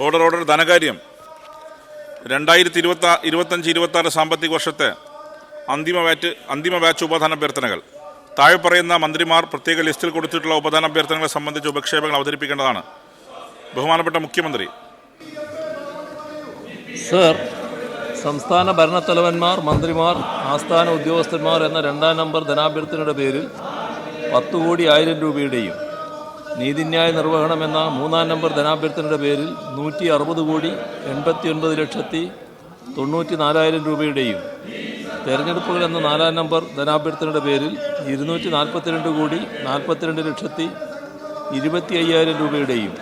Order ധനകാര്യം. 2025-26 സാമ്പത്തിക വർഷത്തെ അന്തിമ ബാച്ച് ഉപധാന അഭ്യർത്ഥനകൾ. താഴെ പറയുന്ന മന്ത്രിമാർ പ്രത്യേക ലിസ്റ്റിൽ കൊടുത്തിട്ടുള്ള ഉപധാന അഭ്യർത്ഥനകളെ സംബന്ധിച്ച് ഉപക്ഷേപങ്ങൾ അവതരിപ്പിക്കേണ്ടതാണ്. ബഹുമാനപ്പെട്ട മുഖ്യമന്ത്രി. സർ, സംസ്ഥാന ഭരണത്തലവന്മാർ, മന്ത്രിമാർ, ആസ്ഥാന ഉദ്യോഗസ്ഥന്മാർ എന്ന 2-ാം നമ്പർ ധനാഭ്യർത്ഥനയുടെ പേരിൽ 10,00,00,000 രൂപയുടെയും നീതിന്യായ നിർവഹണം എന്ന 3-ാം നമ്പർ ധനാഭ്യർത്ഥനയുടെ പേരിൽ 160,89,94,000 രൂപയുടെയും തെരഞ്ഞെടുപ്പുകൾ എന്ന 4-ാം നമ്പർ ധനാഭ്യർത്ഥനയുടെ പേരിൽ 242,42,25,000 രൂപയുടെയും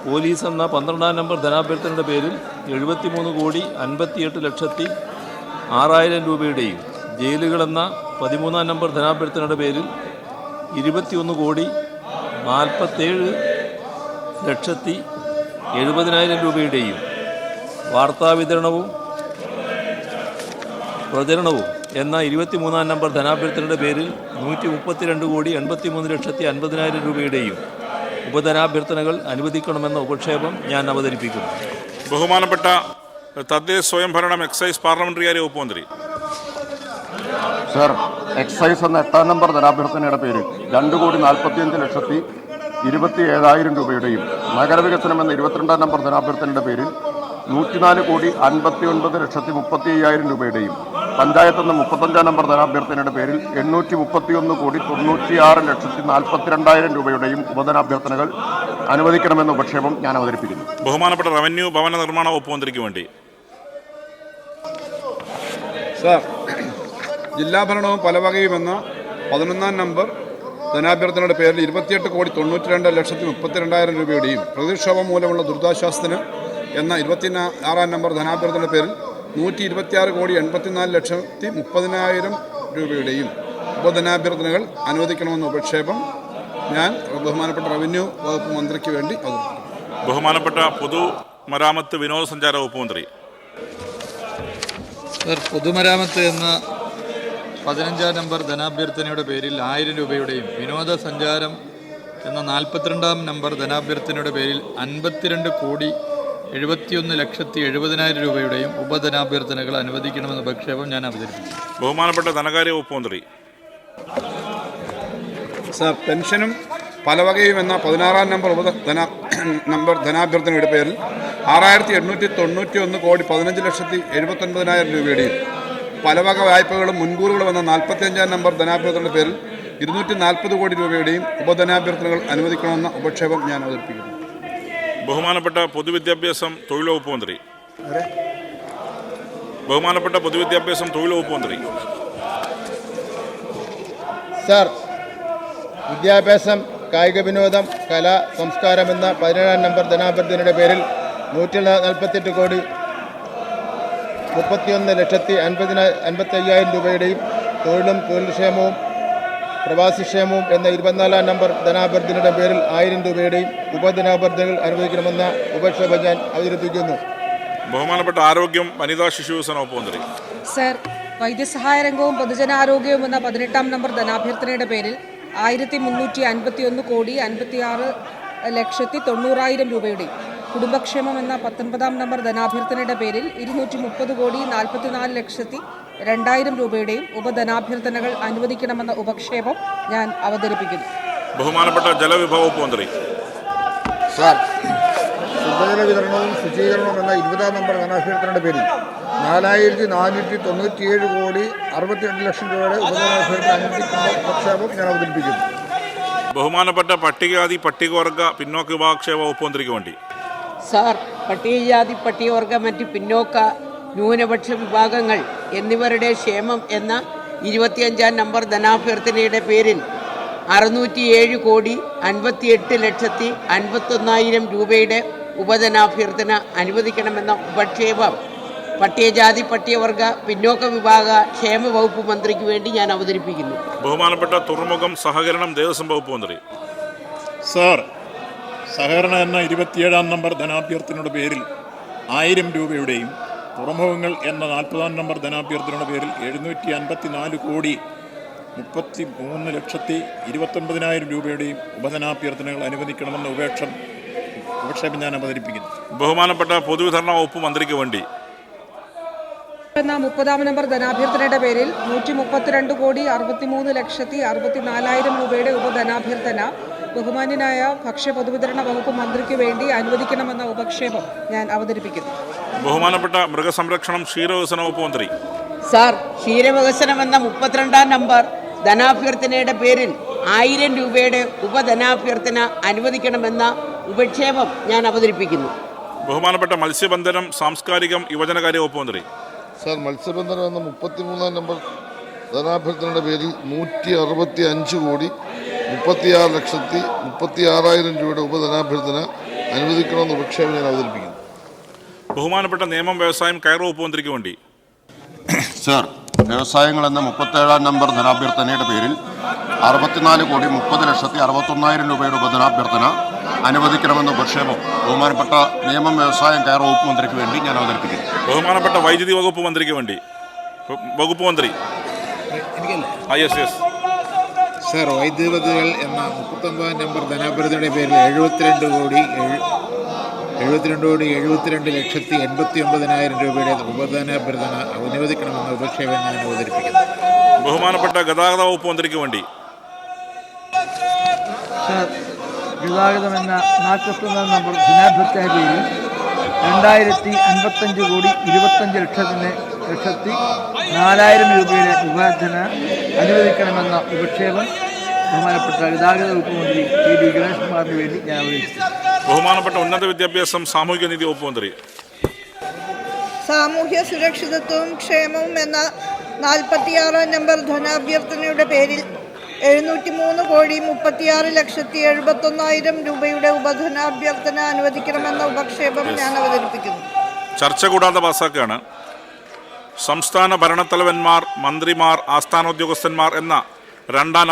പോലീസ് എന്ന 12-ാം നമ്പർ ധനാഭ്യർത്ഥനയുടെ പേരിൽ 73,58,06,000 രൂപയുടെയും ജയിലുകൾ എന്ന 13-ാം നമ്പർ ധനാഭ്യർത്ഥനയുടെ പേരിൽ 21,47,70,000 രൂപയുടെയും വാർത്താവിതരണവും പ്രചരണവും എന്ന 23-ാം നമ്പർ ധനാഭ്യർത്ഥനയുടെ പേരിൽ 132,83,50,000 രൂപയുടെയും ഉപധനാഭ്യർത്ഥനകൾ അനുവദിക്കണമെന്ന ഉപക്ഷേപം ഞാൻ അവതരിപ്പിക്കുന്നു. ബഹുമാനപ്പെട്ട തദ്ദേശ സ്വയംഭരണം, എക്സൈസ്, പാർലമെന്ററി കാര്യ വകുപ്പ് മന്ത്രി. സർ, എക്സൈസ് എന്ന 8-ാം നമ്പർ ധനാഭ്യർത്ഥനയുടെ പേരിൽ 2,45,27,000 രൂപയുടെയും നഗരവികസനം എന്ന 22-ാം നമ്പർ ധനാഭ്യർത്ഥനയുടെ പേരിൽ 104,59,30,50,000 രൂപയുടെയും പഞ്ചായത്ത് എന്ന 35-ാം നമ്പർ ധനാഭ്യർത്ഥനയുടെ പേരിൽ 831,96,42,000 രൂപയുടെയും ഉപധനാഭ്യർത്ഥനകൾ അനുവദിക്കണമെന്ന ഉപക്ഷേപം ഞാൻ അവതരിപ്പിക്കുന്നു. ബഹുമാനപ്പെട്ട റവന്യൂ, ഭവന നിർമ്മാണ വകുപ്പ് മന്ത്രിക്ക് വേണ്ടി. സർ, ജില്ലാ ഭരണവും പലവകയും എന്ന 11-ാം നമ്പർ ധനാഭ്യർത്ഥനയുടെ പേരിൽ 28,92,32,000 രൂപയുടെയും പ്രതിക്ഷോഭം മൂലമുള്ള ദുരിതാശ്വാസത്തിന് എന്ന 26-ാം നമ്പർ ധനാഭ്യർത്ഥനയുടെ പേരിൽ 126,84,30,000 രൂപയുടെയും ഉപധനാഭ്യർത്ഥനകൾ അനുവദിക്കണമെന്ന ഉപക്ഷേപം ഞാൻ ബഹുമാനപ്പെട്ട റവന്യൂ വകുപ്പ് മന്ത്രിക്ക് വേണ്ടി അവതരിപ്പിക്കുന്നു. ബഹുമാനപ്പെട്ട പൊതുമരാമത്ത്, വിനോദസഞ്ചാര വകുപ്പ് മന്ത്രി. സർ, പൊതുമരാമത്ത് എന്ന 15-ാം നമ്പർ ധനാഭ്യർത്ഥനയുടെ പേരിൽ 1,000 രൂപയുടെയും വിനോദസഞ്ചാരം എന്ന 42-ാം നമ്പർ ധനാഭ്യർത്ഥനയുടെ പേരിൽ 52,71,70,000 രൂപയുടെയും ഉപധനാഭ്യർത്ഥനകൾ അനുവദിക്കണമെന്ന ഉപക്ഷേപം ഞാൻ അവതരിപ്പിച്ചു. ബഹുമാനപ്പെട്ട ധനകാര്യ വകുപ്പ് മന്ത്രി. സർ, പെൻഷനും പലവകയും എന്ന 16-ാം നമ്പർ ധനാഭ്യർത്ഥനയുടെ പേരിൽ 6,891,15,79,000 രൂപയുടെയും പലവക വായ്പകളും മുൻകൂറുകളും എന്ന 45-ാം നമ്പർ ധനാഭ്യർത്ഥനയുടെ പേരിൽ 240 കോടി രൂപയുടെയും ഉപധനാഭ്യർത്ഥനകൾ അനുവദിക്കണമെന്ന ഉപക്ഷേപം ഞാൻ അവതരിപ്പിക്കുന്നു. ബഹുമാനപ്പെട്ട പൊതുവിദ്യാഭ്യാസം, തൊഴിൽ വകുപ്പ് മന്ത്രി. ബഹുമാനപ്പെട്ട പൊതുവിദ്യാഭ്യാസം, തൊഴിൽ വകുപ്പ് മന്ത്രി. സർ, വിദ്യാഭ്യാസം, കായിക വിനോദം, കല, സംസ്കാരം എന്ന 17-ാം നമ്പർ ധനാഭ്യർത്ഥനയുടെ പേരിൽ 148,31,50,000 രൂപയുടെയും തൊഴിലും തൊഴിൽക്ഷേമവും പ്രവാസിക്ഷേമവും എന്ന 24-ാം നമ്പർ ധനാഭ്യർത്ഥനയുടെ പേരിൽ 1,000 രൂപയുടെയും ഉപധനാഭ്യർത്ഥനകൾ അനുവദിക്കണമെന്ന ഉപക്ഷേപം ഞാൻ അവതരിപ്പിക്കുന്നു. ബഹുമാനപ്പെട്ട ആരോഗ്യം, വനിതാ ശിശു വികസന വകുപ്പ് മന്ത്രി. സർ, വൈദ്യസഹായ രംഗവും പൊതുജനാരോഗ്യവും എന്ന 18-ാം നമ്പർ ധനാഭ്യർത്ഥനയുടെ പേരിൽ 1,351,56,90,000 രൂപയുടെയും കുടുംബക്ഷേമം എന്ന 19-ാം നമ്പർ ധനാഭ്യർത്ഥനയുടെ പേരിൽ 230,44,02,000 രൂപയുടെയും ഉപധനാഭ്യർത്ഥനകൾ അനുവദിക്കണമെന്ന ഉപക്ഷേപം ഞാൻ അവതരിപ്പിക്കുന്നു. ബഹുമാനപ്പെട്ട ജലവിഭവ വകുപ്പ് മന്ത്രി. സാർ, ശുദ്ധജല വിതരണവും ശുചീകരണവും എന്ന 20-ാം നമ്പർ ധനാഭ്യർത്ഥനയുടെ പേരിൽ 4,497,62,00,000 രൂപയുടെ ഉപധനാഭ്യർത്ഥന അനുവദിക്കുന്ന ഉപക്ഷേപം ഞാൻ അവതരിപ്പിക്കുന്നു. ബഹുമാനപ്പെട്ട പട്ടികജാതി, പട്ടികവർഗ, പിന്നോക്ക വിഭാഗക്ഷേമ വകുപ്പ് മന്ത്രിക്ക് വേണ്ടി. സാർ, പട്ടികജാതി, പട്ടികവർഗ, മറ്റ് പിന്നോക്ക ന്യൂനപക്ഷ വിഭാഗങ്ങൾ എന്നിവരുടെ ക്ഷേമം എന്ന 25-ാം നമ്പർ ധനാഭ്യർത്ഥനയുടെ പേരിൽ 607,58,51,000 രൂപയുടെ ഉപധനാഭ്യർത്ഥന അനുവദിക്കണമെന്ന ഉപക്ഷേപം പട്ടികജാതി, പട്ടികവർഗ, പിന്നോക്ക വിഭാഗ ക്ഷേമ വകുപ്പ് മന്ത്രിക്ക് വേണ്ടി ഞാൻ അവതരിപ്പിക്കുന്നു. ബഹുമാനപ്പെട്ട തുറമുഖം, സഹകരണം, ദേവസ്വം വകുപ്പ് മന്ത്രി. സാർ, സഹകരണ എന്ന 27-ാം നമ്പർ ധനാഭ്യർത്ഥനയുടെ പേരിൽ 1,000 രൂപയുടെയും തുറമുഖങ്ങൾ എന്ന 40-ാം നമ്പർ ധനാഭ്യർത്ഥനയുടെ പേരിൽ 754,33,29,000 രൂപയുടെയും ഉപധനാഭ്യർത്ഥനകൾ അനുവദിക്കണമെന്ന ഉപക്ഷേപം ഞാൻ അവതരിപ്പിക്കുന്നു. ബഹുമാനപ്പെട്ട പൊതുവിതരണ വകുപ്പ് മന്ത്രിക്ക് വേണ്ടി എന്ന 30-ാം നമ്പർ ധനാഭ്യർത്ഥനയുടെ പേരിൽ 132,63,64,000 രൂപയുടെ ഉപധനാഭ്യർത്ഥന ബഹുമാന്യനായ ഭക്ഷ്യ പൊതുവിതരണ വകുപ്പ് മന്ത്രിക്ക് വേണ്ടി അനുവദിക്കണമെന്ന ഉപക്ഷേപം ഞാൻ അവതരിപ്പിക്കുന്നു. ബഹുമാനപ്പെട്ട മൃഗസംരക്ഷണം ക്ഷീരവികസന വകുപ്പ് മന്ത്രി. സാർ, ക്ഷീരവികസനം എന്ന 32-ാം നമ്പർ ധനാഭ്യർത്ഥനയുടെ പേരിൽ 1000 രൂപയുടെ ഉപധനാഭ്യർത്ഥന അനുവദിക്കണമെന്ന ഉപക്ഷേപം ഞാൻ അവതരിപ്പിക്കുന്നു. ബഹുമാനപ്പെട്ട മത്സ്യബന്ധനം സാംസ്കാരികം യുവജനകാര്യ വകുപ്പ് മന്ത്രി. സാർ, മത്സ്യബന്ധനം എന്ന 33-ാം നമ്പർ ധനാഭ്യർത്ഥനയുടെ പേരിൽ 165,36,36,000 രൂപയുടെ ഉപധനാഭ്യർത്ഥന അനുവദിക്കണമെന്ന് ഉപക്ഷേപം ഞാൻ അവതരിപ്പിക്കുന്നു. ബഹുമാനപ്പെട്ട നിയമം വ്യവസായം കയർ വകുപ്പ് മന്ത്രിക്ക് വേണ്ടി. സാർ, വ്യവസായങ്ങൾ എന്ന 37-ാം നമ്പർ ധനാഭ്യർത്ഥനയുടെ പേരിൽ 64,30,61,000 രൂപയുടെ ഉപധനാഭ്യർത്ഥന അനുവദിക്കണമെന്ന ഉപക്ഷേപം ബഹുമാനപ്പെട്ട നിയമം വ്യവസായം കയർ വകുപ്പ് മന്ത്രിക്ക് വേണ്ടി ഞാൻ അവതരിപ്പിക്കുന്നു. ബഹുമാനപ്പെട്ട വൈദ്യുതി വകുപ്പ് മന്ത്രിക്ക് വേണ്ടി. വകുപ്പ് മന്ത്രി. യെസ്. സാർ, വൈദ്യുതികൾ എന്ന 39-ാം നമ്പർ ധനാഭ്യർത്ഥനയുടെ പേരിൽ 72,72,82,89,000 രൂപയുടെ ഉപധനാഭ്യർത്ഥന അനുവദിക്കണമെന്ന ഉപക്ഷേപം ഞാൻ അവതരിപ്പിക്കുന്നു. ബഹുമാനപ്പെട്ട ഗതാഗത വകുപ്പ് മന്ത്രിക്ക് വേണ്ടി. സാർ, ഗതാഗതം എന്ന 41-ാം നമ്പർ ധനാഭ്യർത്ഥന പേരിൽ 2,055,25,4,000 രൂപയുടെ ഉപധന അനുവദിക്കണമെന്ന ഉപക്ഷേപം ബഹുമാനപ്പെട്ട ഗതാഗത വകുപ്പ് മന്ത്രി ടി ഡി ഗണേഷ് കുമാറിന് വേണ്ടി ഞാൻ അവതരിപ്പിച്ചു. ബഹുമാനപ്പെട്ട ഉന്നത വിദ്യാഭ്യാസം സാമൂഹിക നീതി വകുപ്പ് മന്ത്രി. സാമൂഹ്യ സുരക്ഷിതത്വവും ക്ഷേമവും എന്ന 46-ാം നമ്പർ ധനാഭ്യർത്ഥനയുടെ പേരിൽ 703,36,71,000 രൂപയുടെ ഉപധനാഭ്യർത്ഥന അനുവദിക്കണമെന്ന ഉപക്ഷേപം ഞാൻ അവതരിപ്പിക്കുന്നു. ചർച്ച കൂടാതെ പാസാക്കുകയാണ്. സംസ്ഥാന ഭരണത്തലവന്മാർ, മന്ത്രിമാർ, ആസ്ഥാന ഉദ്യോഗസ്ഥന്മാർ എന്ന 2-ാം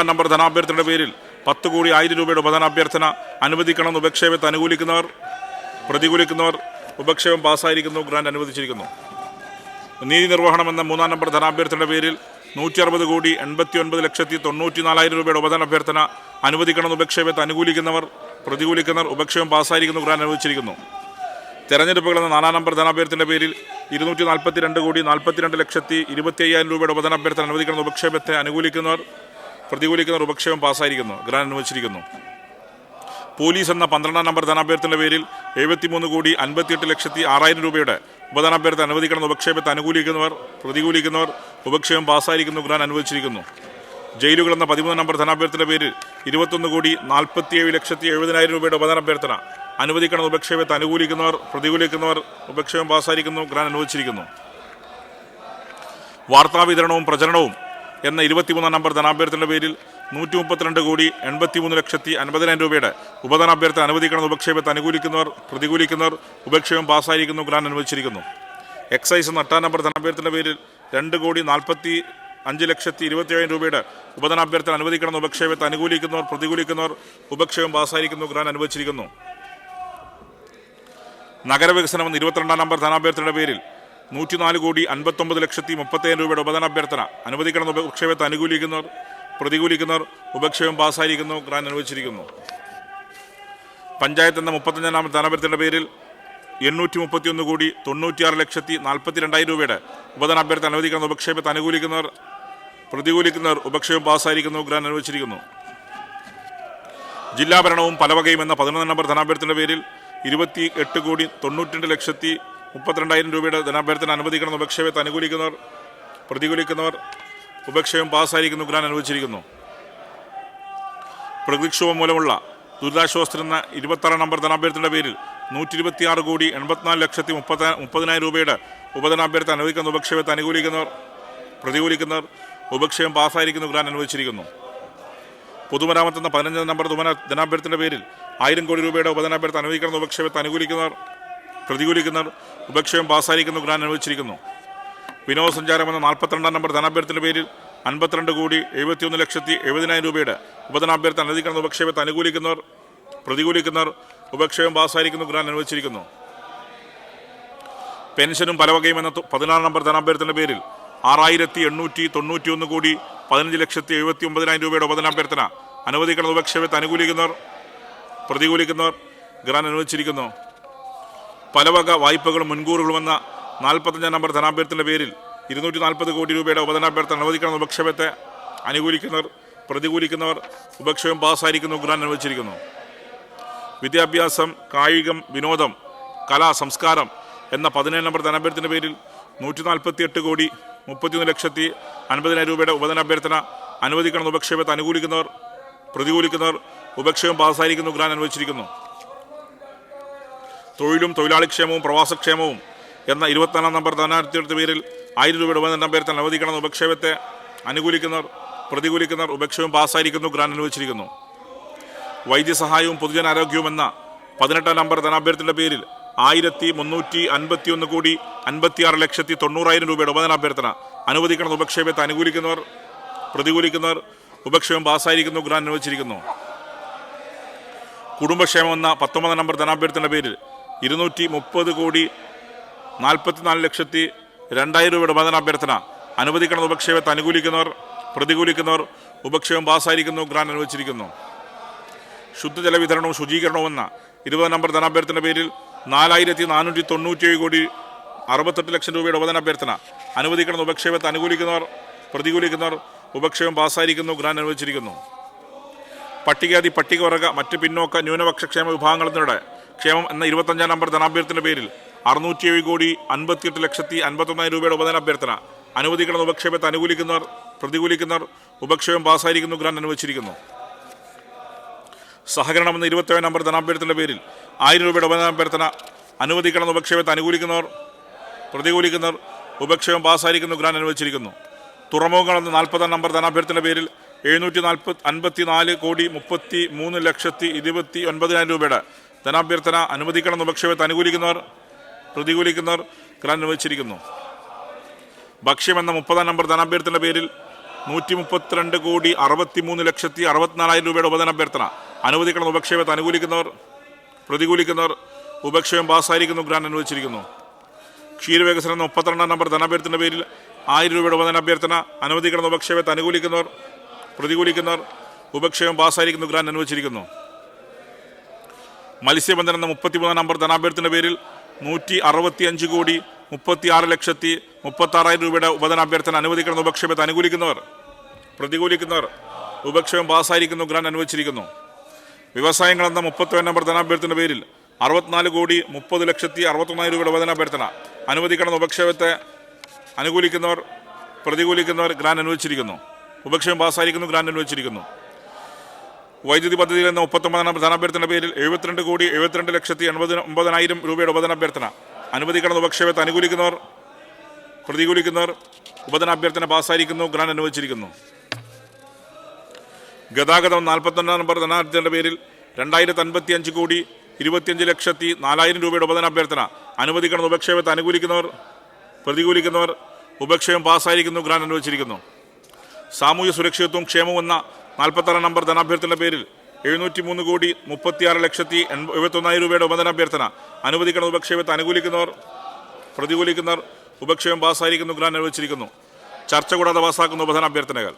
നമ്പർ ധനാഭ്യർത്ഥനയുടെ പേരിൽ 10,01,00,000 രൂപയുടെ ഉപധനാഭ്യർത്ഥന അനുവദിക്കണമെന്ന് ഉപക്ഷേപത്തെ അനുകൂലിക്കുന്നവർ, പ്രതികൂലിക്കുന്നവർ ഉപക്ഷേപം പാസ്സായിരിക്കുന്നു. ഗ്രാന്റ് അനുവദിച്ചിരിക്കുന്നു. നീതി നിർവഹണം എന്ന 3-ാം നമ്പർ ധനാഭ്യർത്ഥനയുടെ പേരിൽ 160,89,94,000 രൂപയുടെ ഉപധനാഭ്യർത്ഥന അനുവദിക്കണമെന്ന് ഉപക്ഷേപത്തെ അനുകൂലിക്കുന്നവർ, പ്രതികൂലിക്കുന്നവർ ഉപക്ഷേപം പാസ്സായിരിക്കുന്നു. ഗ്രാന്റ് അനുവദിച്ചിരിക്കുന്നു. തെരഞ്ഞെടുപ്പുകൾ എന്ന 4-ാം നമ്പർ ധനാഭ്യർത്ഥനയുടെ പേരിൽ 242,42,42,25,000 രൂപയുടെ ഉപധനാഭ്യർത്ഥന അനുവദിക്കണമെന്ന് ഉപക്ഷേപത്തെ അനുകൂലിക്കുന്നവർ, പ്രതികൂലിക്കുന്നവർ ഉപക്ഷേപം പാസ്സായിരിക്കുന്നു. ഗ്രാന്റ് അനുവദിച്ചിരിക്കുന്നു. പോലീസ് എന്ന 12-ാം നമ്പർ ധനാഭ്യർത്ഥനയുടെ പേരിൽ 73,58,06,000 രൂപയുടെ ഉപധനാഭ്യർത്ഥന അനുവദിക്കണമെന്ന് ഉപക്ഷേപത്തെ അനുകൂലിക്കുന്നവർ, പ്രതികൂലിക്കുന്നവർ ഉപക്ഷേപം പാസ്സായിരിക്കുന്നു. ഗ്രാന്റ് അനുവദിച്ചിരിക്കുന്നു. ജയിലുകൾ എന്ന 13-ാം നമ്പർ ധനാഭ്യർത്ഥനയുടെ പേരിൽ 21,47,70,000 രൂപയുടെ ഉപധനാഭ്യർത്ഥന അനുവദിക്കണമെന്ന് ഉപക്ഷേപത്തെ അനുകൂലിക്കുന്നവർ, പ്രതികൂലിക്കുന്നവർ ഉപക്ഷേപം പാസ്സായിരിക്കുന്നു. ഗ്രാന്റ് അനുവദിച്ചിരിക്കുന്നു. വാർത്താവിതരണവും പ്രചരണവും എന്ന 23-ാം നമ്പർ ധനാഭ്യർത്ഥനയുടെ പേരിൽ 132,83,50,000 രൂപയുടെ ഉപധനാഭ്യർത്ഥന അനുവദിക്കണമെന്ന് ഉപക്ഷേപത്തെ അനുകൂലിക്കുന്നവർ, പ്രതികൂലിക്കുന്നവർ ഉപക്ഷേപം പാസ്സായിരിക്കുന്നു. ഗ്രാന്റ് അനുവദിച്ചിരിക്കുന്നു. എക്സൈസ് എന്ന 8-ാം നമ്പർ ധനാഭ്യർത്ഥനയുടെ പേരിൽ 2,45,27,000 രൂപയുടെ ഉപധനാഭ്യർത്ഥന അനുവദിക്കണമെന്ന് ഉപക്ഷേപത്തെ അനുകൂലിക്കുന്നവർ, പ്രതികൂലിക്കുന്നവർ ഉപക്ഷേപം പാസ്സായിരിക്കുന്നു. ഗ്രാന്റ് അനുവദിച്ചിരിക്കുന്നു. നഗരവികസനം എന്ന 22-ാം നമ്പർ ധനാഭ്യർത്ഥനയുടെ പേരിൽ 104,59,30,000 രൂപയുടെ ഉപധനാഭ്യർത്ഥന അനുവദിക്കണമെന്ന് ഉപക്ഷേപത്തെ അനുകൂലിക്കുന്നവർ, പ്രതികൂലിക്കുന്നവർ ഉപക്ഷേപം പാസ്സായിരിക്കുന്നു. ഗ്രാന്റ് അനുവദിച്ചിരിക്കുന്നു. പഞ്ചായത്ത് എന്ന 35-ാം ധനാഭ്യർത്ഥനയുടെ പേരിൽ 831,96,42,000 രൂപയുടെ ഉപധനാഭ്യർത്ഥന അനുവദിക്കണമെന്ന് ഉപക്ഷേപത്തെ അനുകൂലിക്കുന്നവർ, പ്രതികൂലിക്കുന്നവർ ഉപക്ഷേപം പാസ്സായിരിക്കുന്നു. ഗ്രാന്റ് അനുവദിച്ചിരിക്കുന്നു. ജില്ലാ ഭരണവും പലവകയും എന്ന 11-ാം നമ്പർ ധനാഭ്യർത്ഥനയുടെ പേരിൽ 28,32,32,32,000 രൂപയുടെ ധനാഭ്യർത്ഥന അനുവദിക്കണമെന്ന് ഉപക്ഷേപത്തെ അനുകൂലിക്കുന്നവർ, പ്രതികൂലിക്കുന്നവർ ഉപക്ഷേപം പാസ്സായിരിക്കുന്നു. ഗ്രാന്റ് അനുവദിച്ചിരിക്കുന്നു. പ്രകൃതിക്ഷോഭം മൂലമുള്ള ദുരിതാശ്വാസത്തിന് 26-ാം നമ്പർ ധനാഭ്യർത്ഥനയുടെ പേരിൽ 126,84,30,000 രൂപയുടെ ഉപധനാഭ്യർത്ഥന അനുവദിക്കുന്ന ഉപക്ഷേപത്തെ അനുകൂലിക്കുന്നവർ, പ്രതികൂലിക്കുന്നവർ ഉപക്ഷേപം പാസ്സായിരിക്കുന്നു. ഗ്രാന്റ് അനുവദിച്ചിരിക്കുന്നു. പൊതുമരാമത്ത് എന്ന 15-ാം നമ്പർ ധനാഭ്യർത്ഥനയുടെ പേരിൽ 1,000 കോടി രൂപയുടെ ഉപധനാഭ്യർത്ഥന അനുവദിക്കുന്ന ഉപക്ഷേപത്തെ അനുകൂലിക്കുന്നവർ, പ്രതികൂലിക്കുന്നവർ ഉപക്ഷേപം പാസ്സായിരിക്കുന്നു. ഗ്രാന്റ് അനുവദിച്ചിരിക്കുന്നു. വിനോദസഞ്ചാരം എന്ന 42-ാം നമ്പർ ധനാഭ്യർത്ഥനയുടെ പേരിൽ 52,71,70,000 രൂപയുടെ ഉപധനാഭ്യർത്ഥന അനുവദിക്കുന്ന ഉപക്ഷേപത്തെ അനുകൂലിക്കുന്നവർ, പ്രതികൂലിക്കുന്നവർ ഉപക്ഷേപം പാസ്സായിരിക്കുന്നു. ഗ്രാന്റ് അനുവദിച്ചിരിക്കുന്നു. പെൻഷനും പലവകയും എന്ന 16-ാം നമ്പർ ധനാഭ്യർത്ഥനയുടെ പേരിൽ 6,891,15,79,000 രൂപയുടെ ഉപധനാഭ്യർത്ഥന അനുവദിക്കുന്ന ഉപക്ഷേപത്തെ അനുകൂലിക്കുന്നവർ, പ്രതികൂലിക്കുന്നവർ ഗ്രാന്റ് അനുവദിച്ചിരിക്കുന്നു. പലവക വായ്പകളും മുൻകൂറുകളും എന്ന 45 നമ്പർ ധനാഭ്യർത്ഥനയുടെ പേരിൽ 240 കോടി രൂപയുടെ ഉപധനാഭ്യർത്ഥന അനുവദിക്കണമെന്ന ഉപക്ഷേപത്തെ അനുകൂലിക്കുന്നവർ പ്രതികൂലിക്കുന്നവർ ഉപക്ഷേപം പാസ്സായിരിക്കുന്നു. ഗ്രാന്റ് അനുവദിച്ചിരിക്കുന്നു. വിദ്യാഭ്യാസം, കായികം, വിനോദം, കലാ, സംസ്കാരം എന്ന 17 നമ്പർ ധനാഭ്യർത്ഥനയുടെ പേരിൽ 148 കോടി 31,50,000 രൂപയുടെ ഉപധനാഭ്യർത്ഥന അനുവദിക്കണമെന്ന ഉപക്ഷേപത്തെ അനുകൂലിക്കുന്നവർ പ്രതികൂലിക്കുന്നവർ ഉപക്ഷേപം പാസ്സായിരിക്കുന്നു. ഗ്രാന്റ് അനുവദിച്ചിരിക്കുന്നു. തൊഴിലും തൊഴിലാളിക്ഷേമവും പ്രവാസക്ഷേമവും എന്ന 24 നമ്പർ ധനാഭ്യർത്ഥനയുടെ പേരിൽ 1000 രൂപയുടെ ഉപധനാഭ്യർത്ഥന അനുവദിക്കണമെന്ന ഉപക്ഷേപത്തെ അനുകൂലിക്കുന്നവർ പ്രതികൂലിക്കുന്നവർ ഉപക്ഷേപം പാസ്സായിരിക്കുന്നു. ഗ്രാന്റ് അനുവദിച്ചിരിക്കുന്നു. വൈദ്യസഹായവും പൊതുജനാരോഗ്യവും എന്ന 18 നമ്പർ ധനാഭ്യർത്ഥനയുടെ പേരിൽ 1351 കോടി 56,90,000 രൂപയുടെ ഉപധനാഭ്യർത്ഥന അനുവദിക്കണമെന്ന ഉപക്ഷേപത്തെ അനുകൂലിക്കുന്നവർ പ്രതികൂലിക്കുന്നവർ ഉപക്ഷേപം പാസ്സായിരിക്കുന്നു. ഗ്രാന്റ് അനുവദിച്ചിരിക്കുന്നു. കുടുംബക്ഷേമം എന്ന 19 നമ്പർ ധനാഭ്യർത്ഥനയുടെ പേരിൽ 230 കോടി 44,02,000 രൂപയുടെ ഉപധനാഭ്യർത്ഥന അനുവദിക്കണമെന്ന ഉപക്ഷേപത്തെ അനുകൂലിക്കുന്നവർ പ്രതികൂലിക്കുന്നവർ ഉപക്ഷേപം പാസ്സായിരിക്കുന്നു. ഗ്രാന്റ് അനുവദിച്ചിരിക്കുന്നു. ശുദ്ധജല വിതരണവും ശുചീകരണവും എന്ന 20 നമ്പർ ധനാഭ്യർത്ഥനയുടെ പേരിൽ 4,497 കോടി 68,00,000 രൂപയുടെ ഉപധനാഭ്യർത്ഥന അനുവദിക്കണമെന്ന ഉപക്ഷേപത്തെ അനുകൂലിക്കുന്നവർ പ്രതികൂലിക്കുന്നവർ ഉപക്ഷേപം പാസ്സായിരിക്കുന്നു. ഗ്രാന്റ് അനുവദിച്ചിരിക്കുന്നു. പട്ടികജാതി പട്ടികവർഗ മറ്റ് പിന്നോക്ക ന്യൂനപക്ഷ ക്ഷേമ വിഭാഗങ്ങളുടെ ക്ഷേമം എന്ന 25 നമ്പർ ധനാഭ്യർത്ഥനയുടെ പേരിൽ 607 കോടി 58,51,000 രൂപയുടെ ഉപധനാഭ്യർത്ഥന അനുവദിക്കണമെന്ന ഉപക്ഷേപത്തെ അനുകൂലിക്കുന്നവർ പ്രതികൂലിക്കുന്നവർ ഉപക്ഷേപം പാസ്സായിരിക്കുന്നു. ഗ്രാന്റ് അനുവദിച്ചിരിക്കുന്നു. സഹകരണം എന്ന 27 നമ്പർ ധനാഭ്യർത്ഥനയുടെ പേരിൽ 1000 രൂപയുടെ ഉപധനാഭ്യർത്ഥന അനുവദിക്കണമെന്ന ഉപക്ഷേപത്തെ അനുകൂലിക്കുന്നവർ പ്രതികൂലിക്കുന്നവർ ഉപക്ഷേപം പാസ്സായിരിക്കുന്നു. ഗ്രാന്റ് അനുവദിച്ചിരിക്കുന്നു. തുറമുഖങ്ങൾ എന്ന 40 നമ്പർ ധനാഭ്യർത്ഥനയുടെ പേരിൽ 754 കോടി 33,29,000 രൂപയുടെ ധനാഭ്യർത്ഥന അനുവദിക്കണമെന്ന ഉപക്ഷേപത്തെ അനുകൂലിക്കുന്നവർ പ്രതികൂലിക്കുന്നവർ ഗ്രാന്റ് അനുവദിച്ചിരിക്കുന്നു. ഭക്ഷ്യം എന്ന 30 നമ്പർ ധനാഭ്യർത്ഥനയുടെ പേരിൽ 132 കോടി 63,64,000 രൂപയുടെ ഉപധനാഭ്യർത്ഥന അനുവദിക്കണമെന്ന ഉപക്ഷേപത്തെ അനുകൂലിക്കുന്നവർ പ്രതികൂലിക്കുന്നവർ ഉപക്ഷേപം പാസ്സായിരിക്കുന്നു. ഗ്രാന്റ് അനുവദിച്ചിരിക്കുന്നു. ക്ഷീരവികസനം എന്ന 32 നമ്പർ ധനാഭ്യർത്ഥനയുടെ പേരിൽ 1000 രൂപയുടെ ഉപധനാഭ്യർത്ഥന അനുവദിക്കണമെന്ന ഉപക്ഷേപത്തെ അനുകൂലിക്കുന്നവർ പ്രതികൂലിക്കുന്നവർ ഉപക്ഷേപം പാസ്സായിരിക്കുന്നു. ഗ്രാന്റ് അനുവദിച്ചിരിക്കുന്നു. മത്സ്യബന്ധനം എന്ന 33 നമ്പർ ധനാഭ്യർത്ഥനയുടെ പേരിൽ 165 കോടി 36,36,000 രൂപയുടെ ഉപധനാഭ്യർത്ഥന അനുവദിക്കണമെന്ന ഉപക്ഷേപത്തെ അനുകൂലിക്കുന്നവർ പ്രതികൂലിക്കുന്നവർ ഉപക്ഷേപം പാസ്സായിരിക്കുന്നു. ഗ്രാന്റ് അനുവദിച്ചിരിക്കുന്നു. വ്യവസായങ്ങൾ എന്ന 31 നമ്പർ ധനാഭ്യർത്ഥനയുടെ പേരിൽ 64 കോടി 30,61,000 രൂപയുടെ ഉപധനാഭ്യർത്ഥന അനുവദിക്കണമെന്ന ഉപക്ഷേപത്തെ അനുകൂലിക്കുന്നവർ പ്രതികൂലിക്കുന്നവർ ഗ്രാന്റ് അനുവദിച്ചിരിക്കുന്നു. ഉപക്ഷേപം പാസ്സായിരിക്കുന്നു. ഗ്രാന്റ് അനുവദിച്ചിരിക്കുന്നു. വൈദ്യുതി പദ്ധതിയിൽ എന്ന 39 നമ്പർ ധനാഭ്യർത്ഥനയുടെ പേരിൽ 72 കോടി 72,89,000 രൂപയുടെ ഉപധനാഭ്യർത്ഥന അനുവദിക്കണമെന്ന ഉപക്ഷേപത്തെ അനുകൂലിക്കുന്നവർ പ്രതികൂലിക്കുന്നവർ ഉപധനാഭ്യർത്ഥന പാസ്സായിരിക്കുന്നു. ഗ്രാന്റ് അനുവദിച്ചിരിക്കുന്നു. ഗതാഗതം 41 നമ്പർ ധനാഭ്യർത്ഥനയുടെ പേരിൽ 2,055 കോടി 25,04,000 രൂപയുടെ ഉപധനാഭ്യർത്ഥന അനുവദിക്കണമെന്ന ഉപക്ഷേപത്തെ അനുകൂലിക്കുന്നവർ പ്രതികൂലിക്കുന്നവർ ഉപക്ഷേപം പാസ്സായിരിക്കുന്നു. ഗ്രാന്റ് അനുവദിച്ചിരിക്കുന്നു. സാമൂഹ്യ സുരക്ഷിതത്വവും ക്ഷേമവും എന്ന 46 നമ്പർ ധനാഭ്യർത്ഥനയുടെ പേരിൽ 703 കോടി 36,71,000 രൂപയുടെ ഉപധനാഭ്യർത്ഥന അനുവദിക്കണമെന്ന ഉപക്ഷേപത്തെ അനുകൂലിക്കുന്നവർ പ്രതികൂലിക്കുന്നവർ ഉപക്ഷേപം പാസ്സായിരിക്കുന്നു. ഗ്രാന്റ് അനുവദിച്ചിരിക്കുന്നു. ചർച്ച കൂടാതെ പാസ്സാക്കുന്ന ഉപധനാഭ്യർത്ഥനകൾ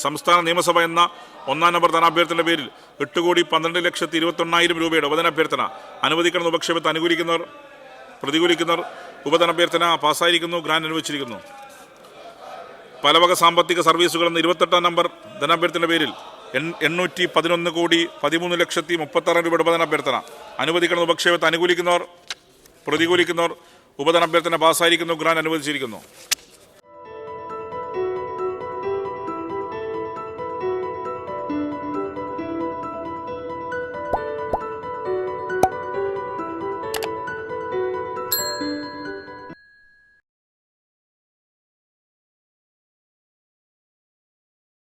സംസ്ഥാന നിയമസഭ എന്ന 1 നമ്പർ ധനാഭ്യർത്ഥനയുടെ പേരിൽ 8 കോടി 12,21,000 രൂപയുടെ ഉപധനാഭ്യർത്ഥന അനുവദിക്കണമെന്ന ഉപക്ഷേപത്തെ അനുകൂലിക്കുന്നവർ പ്രതികൂലിക്കുന്നവർ ഉപധനാഭ്യർത്ഥന പാസ്സായിരിക്കുന്നു. ഗ്രാന്റ് അനുവദിച്ചിരിക്കുന്നു. പലവക സാമ്പത്തിക സർവീസുകൾ എന്ന 28 നമ്പർ ധനാഭ്യർത്ഥനയുടെ പേരിൽ 811 കോടി 13,36,000 രൂപയുടെ ഉപധനാഭ്യർത്ഥന അനുവദിക്കണമെന്ന ഉപക്ഷേപത്തെ അനുകൂലിക്കുന്നവർ പ്രതികൂലിക്കുന്നവർ ഉപധനാഭ്യർത്ഥന പാസ്സായിരിക്കുന്നു. ഗ്രാന്റ് അനുവദിച്ചിരിക്കുന്നു.